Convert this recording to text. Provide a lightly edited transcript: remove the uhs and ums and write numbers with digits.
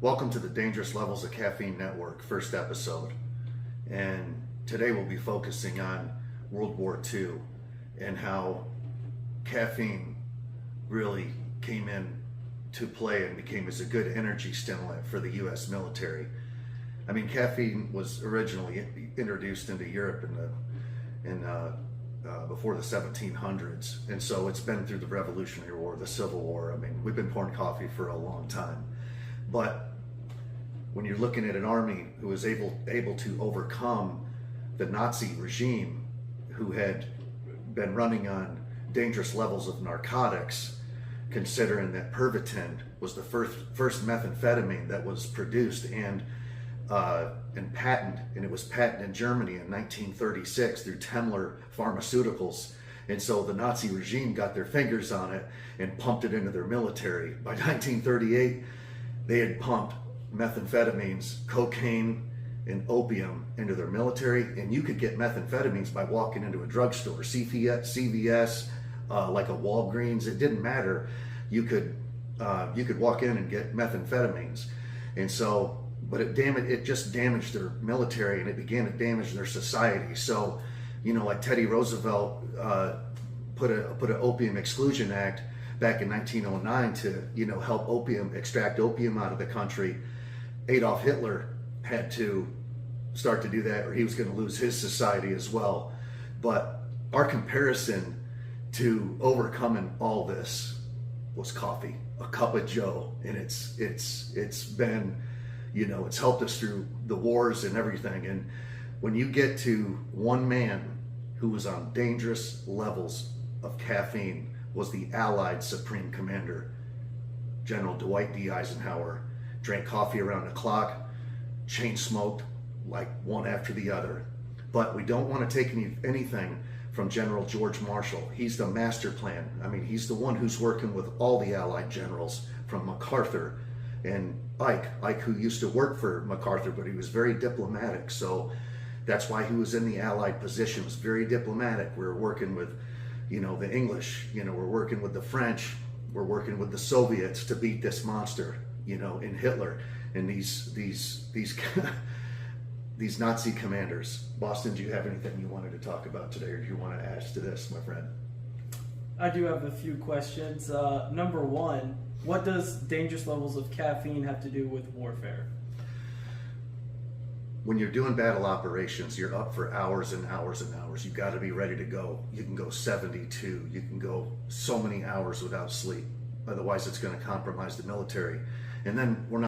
Welcome to the Dangerous Levels of Caffeine Network, first episode. And today we'll be focusing on World War II and how caffeine really came in to play and became as a good energy stimulant for the U.S. military. I mean, caffeine was originally introduced into Europe before the 1700s, and so it's been through the Revolutionary War, the Civil War. I mean, we've been pouring coffee for a long time, but when you're looking at an army who was able to overcome the Nazi regime, who had been running on dangerous levels of narcotics, considering that Pervitin was the first methamphetamine that was produced and patented, and it was patented in Germany in 1936 through Temmler Pharmaceuticals. And so the Nazi regime got their fingers on it and pumped it into their military. By 1938, they had pumped methamphetamines, cocaine, and opium into their military, and you could get methamphetamines by walking into a drugstore, CVS, like a Walgreens. It didn't matter. You could walk in and get methamphetamines, and so. But it just damaged their military, and it began to damage their society. So, like Teddy Roosevelt put an Opium Exclusion Act back in 1909 to help extract opium out of the country. Adolf Hitler had to start to do that, or he was going to lose his society as well. But our comparison to overcoming all this was coffee, a cup of Joe, and it's been. It's helped us through the wars and everything. And when you get to one man who was on dangerous levels of caffeine, was the Allied Supreme Commander, General Dwight D. Eisenhower. Drank coffee around the clock, chain smoked like one after the other. But we don't want to take anything from General George Marshall. He's the master plan. I mean, he's the one who's working with all the Allied generals, from MacArthur and Ike, who used to work for MacArthur, but he was very diplomatic. So that's why he was in the Allied position, was very diplomatic. We were working with, the English, we're working with the French, we're working with the Soviets to beat this monster, in Hitler and these these Nazi commanders. Boston, do you have anything you wanted to talk about today, or do you want to add to this, my friend? I do have a few questions. Number one, what does dangerous levels of caffeine have to do with warfare? When you're doing battle operations, you're up for hours and hours and hours. You've got to be ready to go. You can go 72. You can go so many hours without sleep. Otherwise, it's going to compromise the military. And then we're not